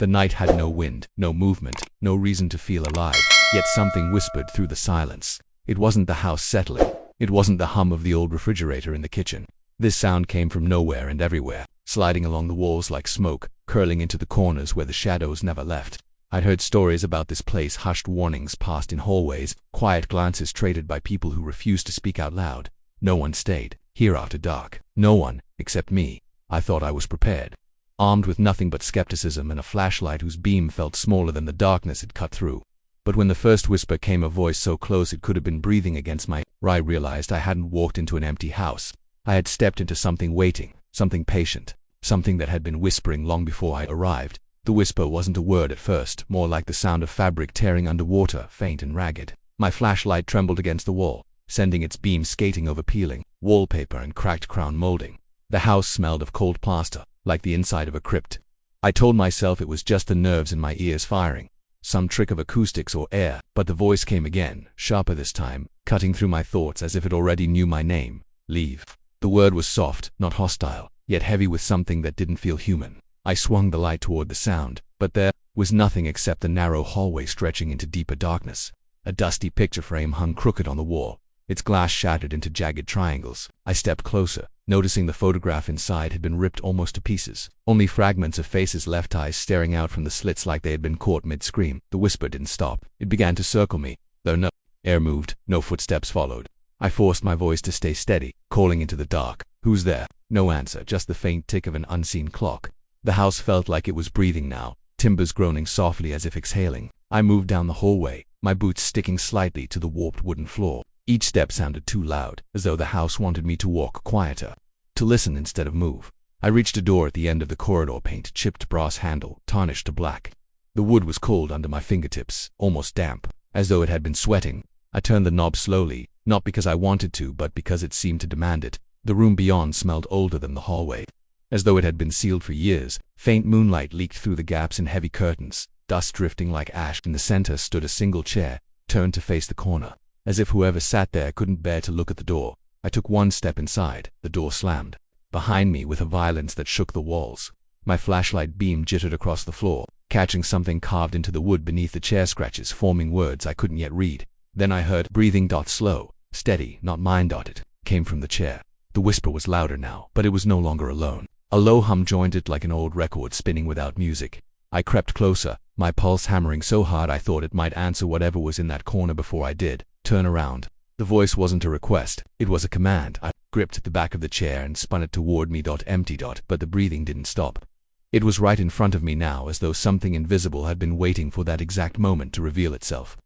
The night had no wind, no movement, no reason to feel alive, yet something whispered through the silence. It wasn't the house settling. It wasn't the hum of the old refrigerator in the kitchen. This sound came from nowhere and everywhere, sliding along the walls like smoke, curling into the corners where the shadows never left. I'd heard stories about this place, hushed warnings passed in hallways, quiet glances traded by people who refused to speak out loud. No one stayed here after dark. No one, except me. I thought I was prepared, armed with nothing but skepticism and a flashlight whose beam felt smaller than the darkness it cut through. But when the first whisper came, a voice so close it could have been breathing against my ear, I realized I hadn't walked into an empty house. I had stepped into something waiting, something patient, something that had been whispering long before I arrived. The whisper wasn't a word at first, more like the sound of fabric tearing underwater, faint and ragged. My flashlight trembled against the wall, sending its beam skating over peeling wallpaper and cracked crown molding. The house smelled of cold plaster, like the inside of a crypt. I told myself it was just the nerves in my ears firing, some trick of acoustics or air, but the voice came again, sharper this time, cutting through my thoughts as if it already knew my name. Leave. The word was soft, not hostile, yet heavy with something that didn't feel human. I swung the light toward the sound, but there was nothing except the narrow hallway stretching into deeper darkness. A dusty picture frame hung crooked on the wall, its glass shattered into jagged triangles. I stepped closer, noticing the photograph inside had been ripped almost to pieces. Only fragments of faces left, eyes staring out from the slits like they had been caught mid-scream. The whisper didn't stop. It began to circle me, though no air moved, no footsteps followed. I forced my voice to stay steady, calling into the dark. Who's there? No answer, just the faint tick of an unseen clock. The house felt like it was breathing now, timbers groaning softly as if exhaling. I moved down the hallway, my boots sticking slightly to the warped wooden floor. Each step sounded too loud, as though the house wanted me to walk quieter, to listen instead of move. I reached a door at the end of the corridor, paint-chipped brass handle, tarnished to black. The wood was cold under my fingertips, almost damp, as though it had been sweating. I turned the knob slowly, not because I wanted to, but because it seemed to demand it. The room beyond smelled older than the hallway, as though it had been sealed for years. Faint moonlight leaked through the gaps in heavy curtains, dust drifting like ash. In the center stood a single chair, turned to face the corner, as if whoever sat there couldn't bear to look at the door. I took one step inside. The door slammed behind me with a violence that shook the walls. My flashlight beam jittered across the floor, catching something carved into the wood beneath the chair, scratches forming words I couldn't yet read. Then I heard breathing. Slow, steady, not mine. It came from the chair. The whisper was louder now, but it was no longer alone. A low hum joined it like an old record spinning without music. I crept closer, my pulse hammering so hard I thought it might answer whatever was in that corner before I did. Turn around. The voice wasn't a request, it was a command. I gripped the back of the chair and spun it toward me. Empty. But the breathing didn't stop. It was right in front of me now, as though something invisible had been waiting for that exact moment to reveal itself.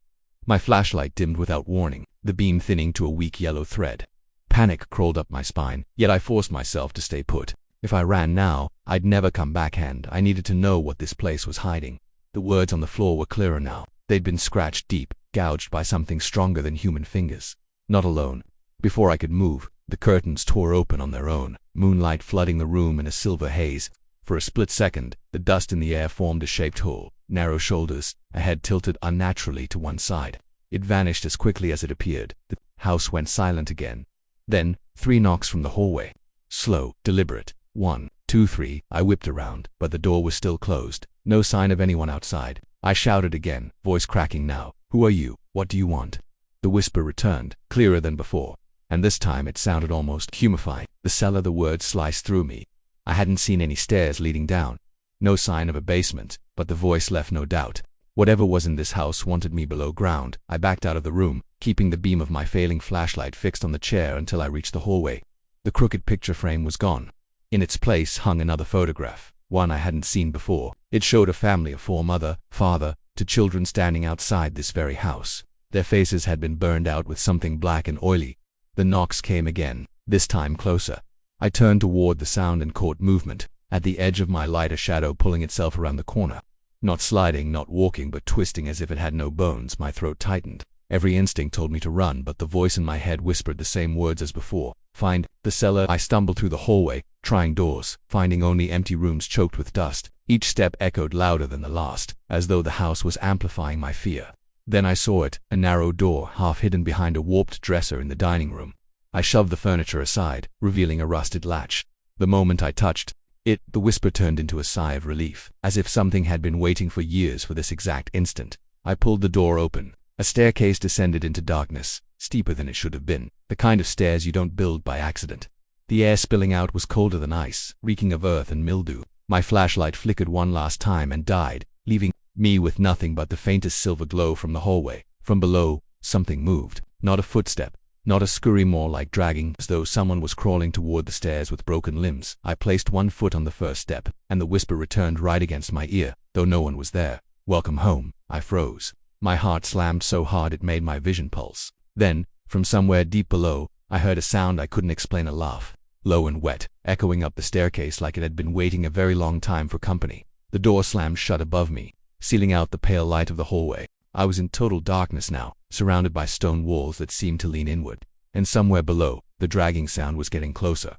My flashlight dimmed without warning, the beam thinning to a weak yellow thread. Panic crawled up my spine, yet I forced myself to stay put. If I ran now, I'd never come back, and I needed to know what this place was hiding. The words on the floor were clearer now. They'd been scratched deep, gouged by something stronger than human fingers. Not alone. Before I could move, the curtains tore open on their own, moonlight flooding the room in a silver haze. For a split second, the dust in the air formed a shaped hole, narrow shoulders, a head tilted unnaturally to one side. It vanished as quickly as it appeared. The house went silent again. Then, 3 knocks from the hallway. Slow, deliberate. 1, 2, 3. I whipped around, but the door was still closed. No sign of anyone outside. I shouted again, voice cracking now. Who are you? What do you want? The whisper returned, clearer than before, and this time it sounded almost humifying. The cellar. The words sliced through me. I hadn't seen any stairs leading down. No sign of a basement, but the voice left no doubt. Whatever was in this house wanted me below ground. I backed out of the room, keeping the beam of my failing flashlight fixed on the chair until I reached the hallway. The crooked picture frame was gone. In its place hung another photograph, one I hadn't seen before. It showed a family of 4, mother, father, 2 children standing outside this very house. Their faces had been burned out with something black and oily. The knocks came again, this time closer. I turned toward the sound and caught movement. At the edge of my light, a shadow pulling itself around the corner. Not sliding, not walking, but twisting as if it had no bones. My throat tightened. Every instinct told me to run, but the voice in my head whispered the same words as before. Find the cellar. I stumbled through the hallway, trying doors, finding only empty rooms choked with dust. Each step echoed louder than the last, as though the house was amplifying my fear. Then I saw it, a narrow door, half hidden behind a warped dresser in the dining room. I shoved the furniture aside, revealing a rusted latch. The moment I touched The whisper turned into a sigh of relief, as if something had been waiting for years for this exact instant. I pulled the door open. A staircase descended into darkness, steeper than it should have been, the kind of stairs you don't build by accident. The air spilling out was colder than ice, reeking of earth and mildew. My flashlight flickered one last time and died, leaving me with nothing but the faintest silver glow from the hallway. From below, something moved. Not a footstep, not a scurry, more like dragging, as though someone was crawling toward the stairs with broken limbs. I placed one foot on the first step, and the whisper returned right against my ear, though no one was there. "Welcome home." I froze. My heart slammed so hard it made my vision pulse. Then, from somewhere deep below, I heard a sound I couldn't explain, a laugh, low and wet, echoing up the staircase like it had been waiting a very long time for company. The door slammed shut above me, sealing out the pale light of the hallway. I was in total darkness now, surrounded by stone walls that seemed to lean inward. And somewhere below, the dragging sound was getting closer.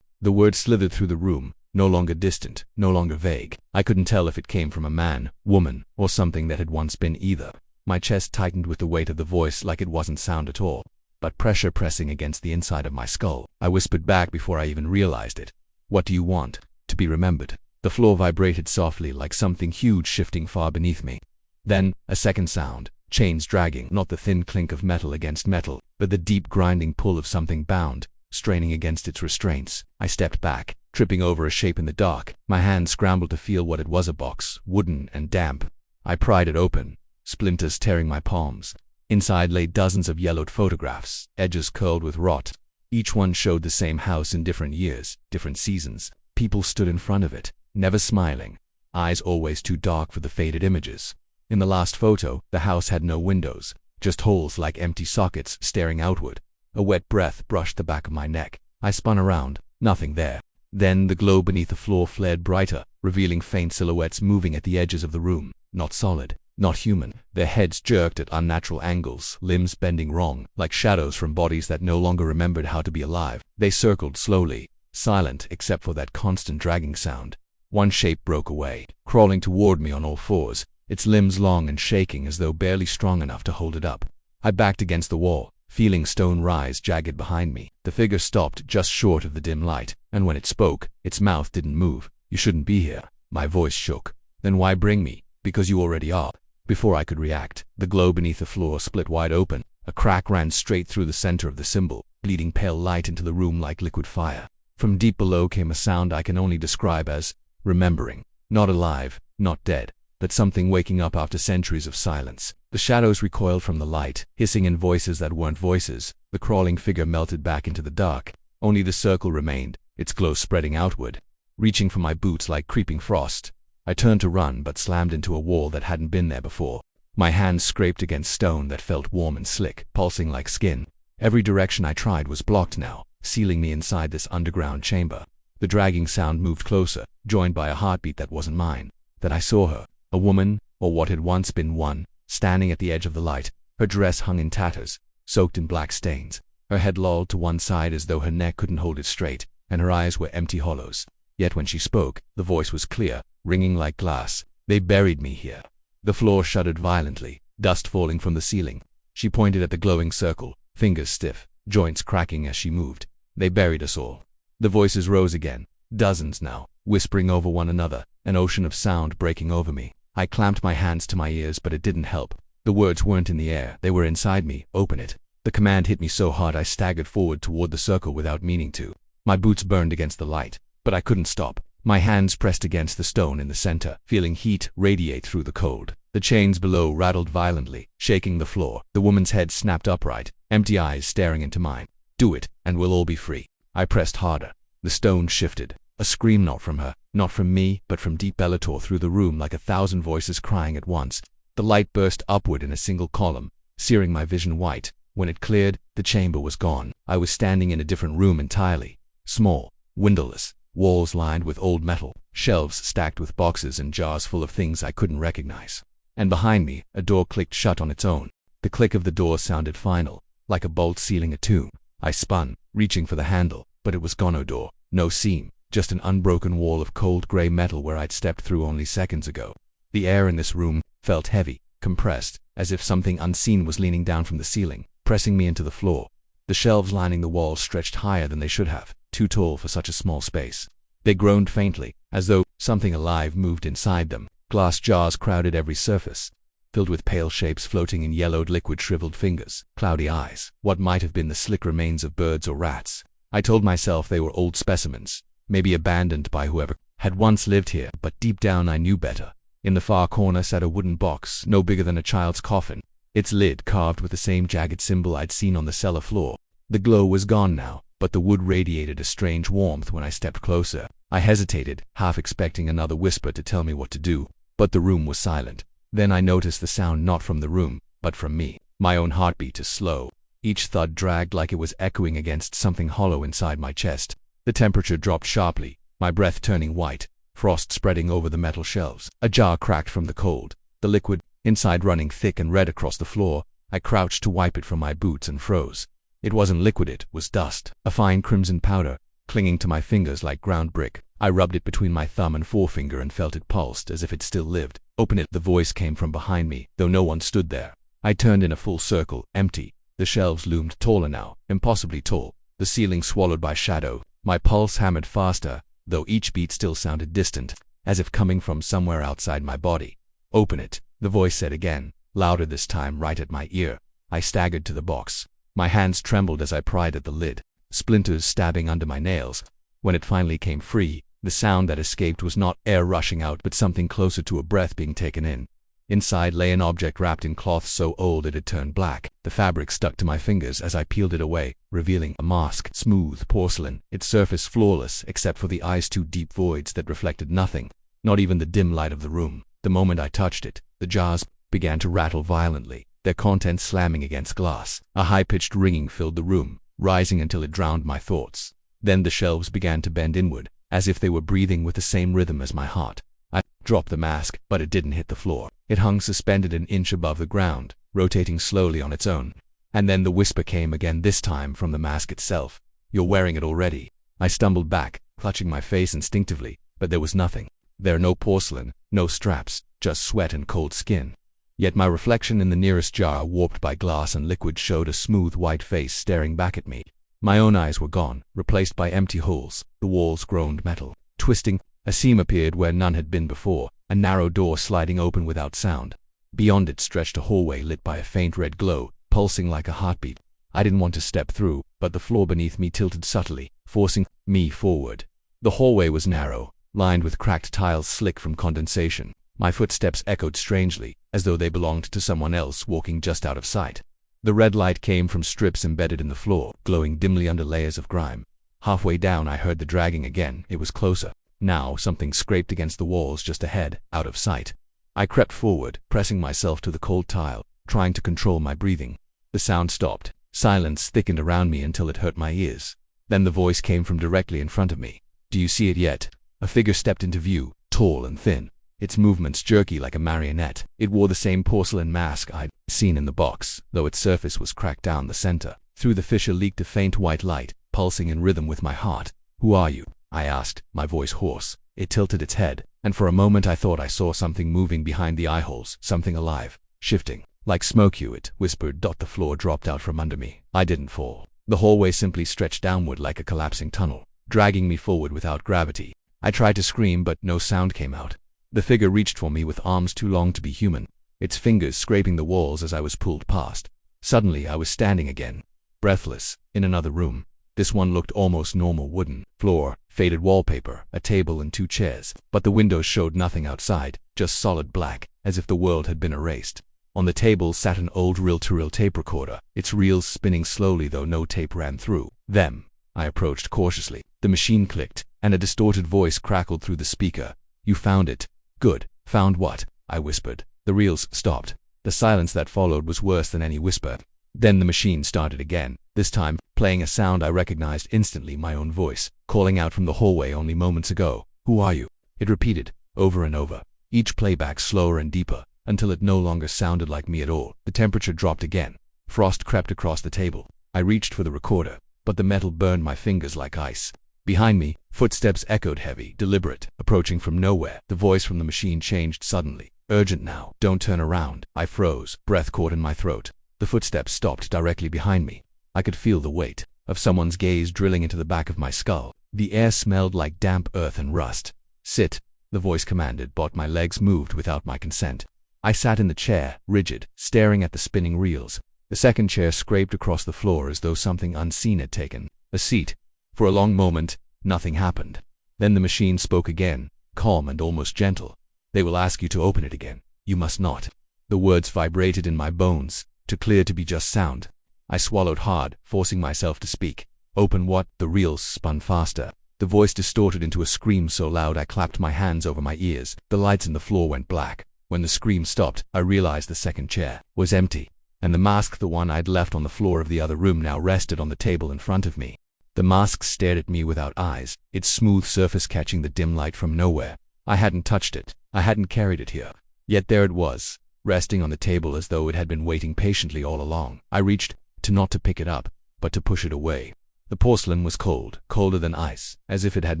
The word slithered through the room, no longer distant, no longer vague. I couldn't tell if it came from a man, woman, or something that had once been either. My chest tightened with the weight of the voice, like it wasn't sound at all, but pressure pressing against the inside of my skull. I whispered back before I even realized it. "What do you want?" "To be remembered." The floor vibrated softly, like something huge shifting far beneath me. Then, a second sound, chains dragging, not the thin clink of metal against metal, but the deep grinding pull of something bound, straining against its restraints. I stepped back, tripping over a shape in the dark. My hand scrambled to feel what it was, a box, wooden and damp. I pried it open, splinters tearing my palms. Inside lay dozens of yellowed photographs, edges curled with rot. Each one showed the same house in different years, different seasons. People stood in front of it, never smiling, eyes always too dark for the faded images. In the last photo, the house had no windows, just holes like empty sockets staring outward. A wet breath brushed the back of my neck. I spun around, nothing there. Then the glow beneath the floor flared brighter, revealing faint silhouettes moving at the edges of the room. Not solid, not human. Their heads jerked at unnatural angles, limbs bending wrong, like shadows from bodies that no longer remembered how to be alive. They circled slowly, silent except for that constant dragging sound. One shape broke away, crawling toward me on all fours, its limbs long and shaking as though barely strong enough to hold it up. I backed against the wall, feeling stone rise jagged behind me. The figure stopped just short of the dim light, and when it spoke, its mouth didn't move. "You shouldn't be here." My voice shook. "Then why bring me?" "Because you already are." Before I could react, the glow beneath the floor split wide open. A crack ran straight through the center of the symbol, bleeding pale light into the room like liquid fire. From deep below came a sound I can only describe as remembering. Not alive, not dead, but something waking up after centuries of silence. The shadows recoiled from the light, hissing in voices that weren't voices. The crawling figure melted back into the dark. Only the circle remained, its glow spreading outward, reaching for my boots like creeping frost. I turned to run, but slammed into a wall that hadn't been there before. My hands scraped against stone that felt warm and slick, pulsing like skin. Every direction I tried was blocked now, sealing me inside this underground chamber. The dragging sound moved closer, joined by a heartbeat that wasn't mine. Then I saw her, a woman, or what had once been one, standing at the edge of the light. Her dress hung in tatters, soaked in black stains. Her head lolled to one side as though her neck couldn't hold it straight, and her eyes were empty hollows. Yet when she spoke, the voice was clear, ringing like glass. "They buried me here." The floor shuddered violently, dust falling from the ceiling. She pointed at the glowing circle, fingers stiff, joints cracking as she moved. "They buried us all." The voices rose again, dozens now, whispering over one another, an ocean of sound breaking over me. I clamped my hands to my ears, but it didn't help. The words weren't in the air, they were inside me. "Open it." The command hit me so hard I staggered forward toward the circle without meaning to. My boots burned against the light, but I couldn't stop. My hands pressed against the stone in the center, feeling heat radiate through the cold. The chains below rattled violently, shaking the floor. The woman's head snapped upright, empty eyes staring into mine. "Do it, and we'll all be free." I pressed harder. The stone shifted. A scream, not from her, not from me, but from deep Bellator through the room like 1,000 voices crying at once. The light burst upward in a single column, searing my vision white. When it cleared, the chamber was gone. I was standing in a different room entirely. Small, windowless, walls lined with old metal, shelves stacked with boxes and jars full of things I couldn't recognize. And behind me, a door clicked shut on its own. The click of the door sounded final, like a bolt sealing a tomb. I spun, reaching for the handle, but it was gone. No door, no seam, just an unbroken wall of cold gray metal where I'd stepped through only seconds ago. The air in this room felt heavy, compressed, as if something unseen was leaning down from the ceiling, pressing me into the floor. The shelves lining the walls stretched higher than they should have, too tall for such a small space. They groaned faintly, as though something alive moved inside them. Glass jars crowded every surface, filled with pale shapes floating in yellowed liquid, shriveled fingers, cloudy eyes, what might have been the slick remains of birds or rats. I told myself they were old specimens, maybe abandoned by whoever had once lived here, but deep down I knew better. In the far corner sat a wooden box, no bigger than a child's coffin, its lid carved with the same jagged symbol I'd seen on the cellar floor. The glow was gone now, but the wood radiated a strange warmth when I stepped closer. I hesitated, half expecting another whisper to tell me what to do, but the room was silent. Then I noticed the sound not from the room, but from me. My own heartbeat is slow. Each thud dragged like it was echoing against something hollow inside my chest. The temperature dropped sharply, my breath turning white, frost spreading over the metal shelves. A jar cracked from the cold, the liquid inside running thick and red across the floor. I crouched to wipe it from my boots and froze. It wasn't liquid, it was dust, a fine crimson powder, clinging to my fingers like ground brick. I rubbed it between my thumb and forefinger and felt it pulsed as if it still lived. Open it. The voice came from behind me, though no one stood there. I turned in a full circle, empty. The shelves loomed taller now, impossibly tall, the ceiling swallowed by shadow. My pulse hammered faster, though each beat still sounded distant, as if coming from somewhere outside my body. Open it, the voice said again, louder this time, right at my ear. I staggered to the box. My hands trembled as I pried at the lid, splinters stabbing under my nails. When it finally came free, the sound that escaped was not air rushing out, but something closer to a breath being taken in. Inside lay an object wrapped in cloth so old it had turned black. The fabric stuck to my fingers as I peeled it away, revealing a mask, smooth porcelain, its surface flawless except for the eyes, two deep voids that reflected nothing, not even the dim light of the room. The moment I touched it, the jars began to rattle violently, their contents slamming against glass. A high-pitched ringing filled the room, rising until it drowned my thoughts. Then the shelves began to bend inward, as if they were breathing with the same rhythm as my heart. I dropped the mask, but it didn't hit the floor. It hung suspended an inch above the ground, rotating slowly on its own. And then the whisper came again, this time from the mask itself. "You're wearing it already." I stumbled back, clutching my face instinctively, but there was nothing. There, no porcelain, no straps, just sweat and cold skin. Yet my reflection in the nearest jar, warped by glass and liquid, showed a smooth white face staring back at me. My own eyes were gone, replaced by empty holes. The walls groaned metal. Twisting, a seam appeared where none had been before, a narrow door sliding open without sound. Beyond it stretched a hallway lit by a faint red glow, pulsing like a heartbeat. I didn't want to step through, but the floor beneath me tilted subtly, forcing me forward. The hallway was narrow, lined with cracked tiles slick from condensation. My footsteps echoed strangely, as though they belonged to someone else walking just out of sight. The red light came from strips embedded in the floor, glowing dimly under layers of grime. Halfway down I heard the dragging again. It was closer. Now something scraped against the walls just ahead, out of sight. I crept forward, pressing myself to the cold tile, trying to control my breathing. The sound stopped. Silence thickened around me until it hurt my ears. Then the voice came from directly in front of me. "Do you see it yet?" A figure stepped into view, tall and thin, its movements jerky like a marionette. It wore the same porcelain mask I'd seen in the box, though its surface was cracked down the center. Through the fissure leaked a faint white light, pulsing in rhythm with my heart. "Who are you?" I asked, my voice hoarse. It tilted its head, and for a moment I thought I saw something moving behind the eye holes, something alive, shifting. "Like smoke, you," it whispered. The floor dropped out from under me. I didn't fall. The hallway simply stretched downward like a collapsing tunnel, dragging me forward without gravity. I tried to scream, but no sound came out. The figure reached for me with arms too long to be human, its fingers scraping the walls as I was pulled past. Suddenly I was standing again, breathless, in another room. This one looked almost normal: wooden floor, faded wallpaper, a table and two chairs. But the windows showed nothing outside, just solid black, as if the world had been erased. On the table sat an old reel-to-reel tape recorder, its reels spinning slowly though no tape ran through them. I approached cautiously. The machine clicked, and a distorted voice crackled through the speaker. "You found it. Good." "Found what?" I whispered. The reels stopped. The silence that followed was worse than any whisper. Then the machine started again, this time playing a sound I recognized instantly: my own voice, calling out from the hallway only moments ago. "Who are you?" It repeated, over and over, each playback slower and deeper, until it no longer sounded like me at all. The temperature dropped again. Frost crept across the table. I reached for the recorder, but the metal burned my fingers like ice. Behind me, footsteps echoed, heavy, deliberate, approaching from nowhere. The voice from the machine changed suddenly. "Urgent now. Don't turn around." I froze, breath caught in my throat. The footsteps stopped directly behind me. I could feel the weight of someone's gaze drilling into the back of my skull. The air smelled like damp earth and rust. Sit, the voice commanded, but my legs moved without my consent. I sat in the chair, rigid, staring at the spinning reels. The second chair scraped across the floor as though something unseen had taken a seat. For a long moment, nothing happened. Then the machine spoke again, calm and almost gentle. They will ask you to open it again. You must not. The words vibrated in my bones, too clear to be just sound. I swallowed hard, forcing myself to speak. Open what? The reels spun faster. The voice distorted into a scream so loud I clapped my hands over my ears. The lights in the floor went black. When the scream stopped, I realized the second chair was empty, and the mask, the one I'd left on the floor of the other room, now rested on the table in front of me. The mask stared at me without eyes, its smooth surface catching the dim light from nowhere. I hadn't touched it. I hadn't carried it here. Yet there it was, resting on the table as though it had been waiting patiently all along. I reached, not to pick it up, but to push it away. The porcelain was cold, colder than ice, as if it had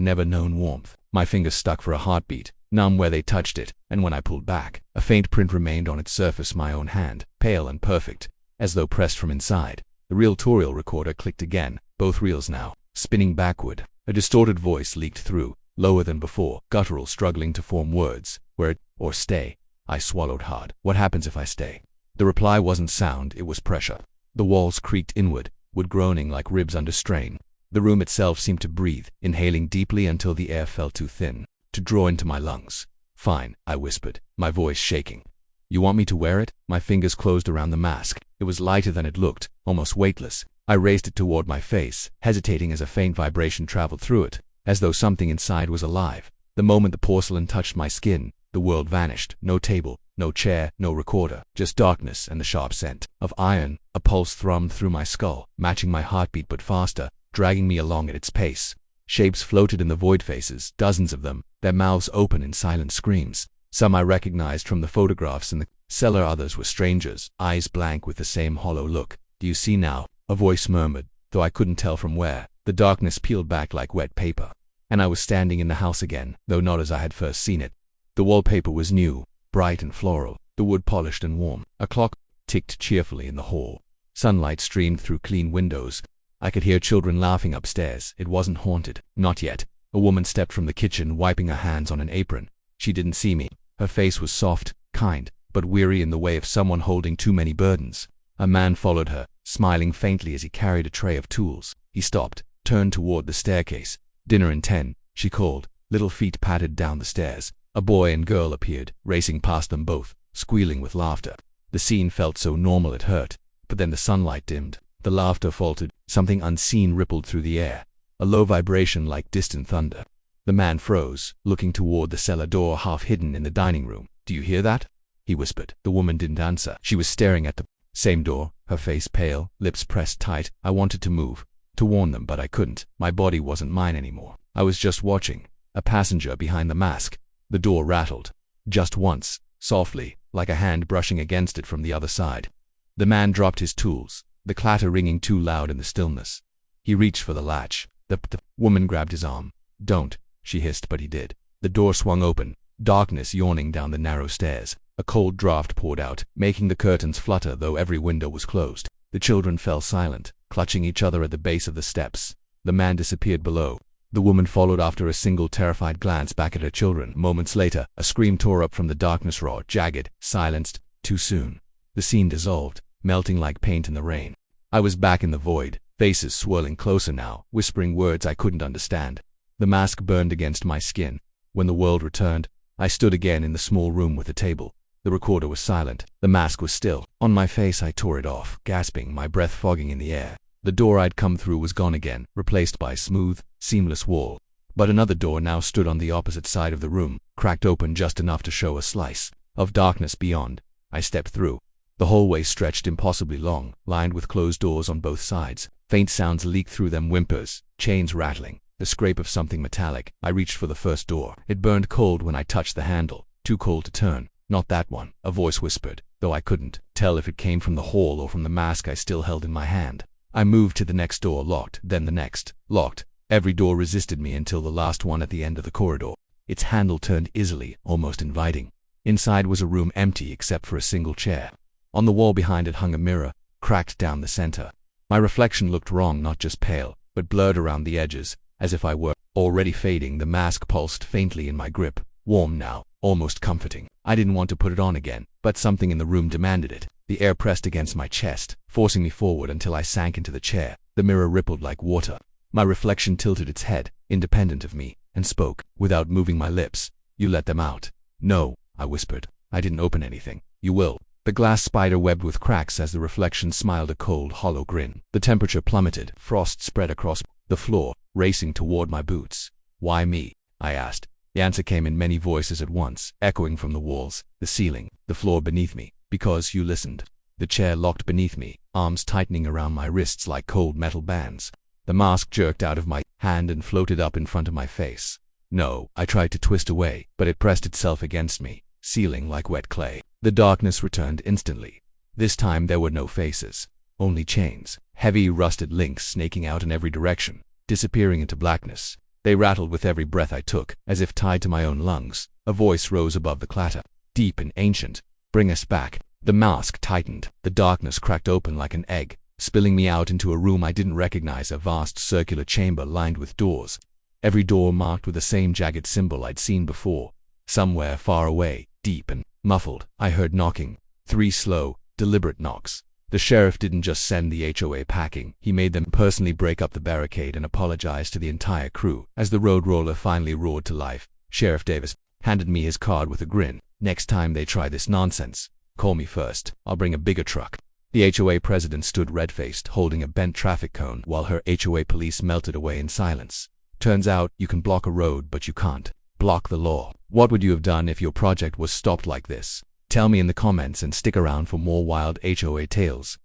never known warmth. My fingers stuck for a heartbeat, numb where they touched it, and when I pulled back, a faint print remained on its surface, my own hand, pale and perfect, as though pressed from inside. The reel-to-reel recorder clicked again, both reels now spinning backward. A distorted voice leaked through, lower than before, guttural, struggling to form words. Where or stay. I swallowed hard. What happens if I stay? The reply wasn't sound, it was pressure. The walls creaked inward, wood groaning like ribs under strain. The room itself seemed to breathe, inhaling deeply until the air felt too thin to draw into my lungs. Fine, I whispered, my voice shaking. You want me to wear it? My fingers closed around the mask. It was lighter than it looked, almost weightless. I raised it toward my face, hesitating as a faint vibration traveled through it, as though something inside was alive. The moment the porcelain touched my skin, the world vanished. No table, no chair, no recorder, just darkness and the sharp scent of iron. A pulse thrummed through my skull, matching my heartbeat but faster, dragging me along at its pace. Shapes floated in the void, faces, dozens of them, their mouths open in silent screams. Some I recognized from the photographs in the cellar, others were strangers, eyes blank with the same hollow look. Do you see now? A voice murmured, though I couldn't tell from where. The darkness peeled back like wet paper, and I was standing in the house again, though not as I had first seen it. The wallpaper was new, bright and floral, the wood polished and warm. A clock ticked cheerfully in the hall. Sunlight streamed through clean windows. I could hear children laughing upstairs. It wasn't haunted. Not yet. A woman stepped from the kitchen, wiping her hands on an apron. She didn't see me. Her face was soft, kind, but weary, in the way of someone holding too many burdens. A man followed her, smiling faintly as he carried a tray of tools. He stopped, turned toward the staircase. Dinner in 10, she called. Little feet pattered down the stairs. A boy and girl appeared, racing past them both, squealing with laughter. The scene felt so normal it hurt. But then the sunlight dimmed. The laughter faltered. Something unseen rippled through the air, a low vibration like distant thunder. The man froze, looking toward the cellar door half hidden in the dining room. Do you hear that? He whispered. The woman didn't answer. She was staring at the same door, her face pale, lips pressed tight. I wanted to move, to warn them, but I couldn't. My body wasn't mine anymore. I was just watching. A passenger behind the mask. The door rattled. Just once, softly, like a hand brushing against it from the other side. The man dropped his tools, the clatter ringing too loud in the stillness. He reached for the latch. The woman grabbed his arm. Don't, she hissed, but he did. The door swung open, darkness yawning down the narrow stairs. A cold draft poured out, making the curtains flutter, though every window was closed. The children fell silent, clutching each other at the base of the steps. The man disappeared below. The woman followed after a single terrified glance back at her children. Moments later, a scream tore up from the darkness, raw, jagged, silenced, too soon. The scene dissolved, melting like paint in the rain. I was back in the void, faces swirling closer now, whispering words I couldn't understand. The mask burned against my skin. When the world returned, I stood again in the small room with the table. The recorder was silent. The mask was still. On my face, I tore it off, gasping, my breath fogging in the air. The door I'd come through was gone again, replaced by a smooth, seamless wall. But another door now stood on the opposite side of the room, cracked open just enough to show a slice of darkness beyond. I stepped through. The hallway stretched impossibly long, lined with closed doors on both sides. Faint sounds leaked through them, whimpers, chains rattling, the scrape of something metallic. I reached for the first door. It burned cold when I touched the handle, too cold to turn. Not that one, a voice whispered, though I couldn't tell if it came from the hall or from the mask I still held in my hand. I moved to the next door, locked, then the next, locked. Every door resisted me until the last one at the end of the corridor. Its handle turned easily, almost inviting. Inside was a room empty except for a single chair. On the wall behind it hung a mirror, cracked down the center. My reflection looked wrong, not just pale, but blurred around the edges, as if I were Already fading, the mask pulsed faintly in my grip, warm now, almost comforting. I didn't want to put it on again, but something in the room demanded it. The air pressed against my chest, forcing me forward until I sank into the chair. The mirror rippled like water. My reflection tilted its head, independent of me, and spoke, without moving my lips. "You let them out." "No," I whispered. "I didn't open anything." "You will." The glass spider webbed with cracks as the reflection smiled a cold, hollow grin. The temperature plummeted. Frost spread across the floor, racing toward my boots. "Why me?" I asked. The answer came in many voices at once, echoing from the walls, the ceiling, the floor beneath me. "Because you listened." The chair locked beneath me, arms tightening around my wrists like cold metal bands. The mask jerked out of my hand and floated up in front of my face. No, I tried to twist away, but it pressed itself against me, sealing like wet clay. The darkness returned instantly. This time there were no faces, only chains, heavy rusted links snaking out in every direction, disappearing into blackness. They rattled with every breath I took, as if tied to my own lungs. A voice rose above the clatter, deep and ancient. "Bring us back." The mask tightened. The darkness cracked open like an egg, spilling me out into a room I didn't recognize, a vast circular chamber lined with doors. Every door marked with the same jagged symbol I'd seen before. Somewhere far away, deep and muffled, I heard knocking. 3 slow, deliberate knocks. The sheriff didn't just send the HOA packing, he made them personally break up the barricade and apologize to the entire crew. As the road roller finally roared to life, Sheriff Davis handed me his card with a grin. "Next time they try this nonsense, call me first. I'll bring a bigger truck." The HOA president stood red-faced, holding a bent traffic cone, while her HOA police melted away in silence. Turns out, you can block a road, but you can't block the law. What would you have done if your project was stopped like this? Tell me in the comments and stick around for more wild HOA tales.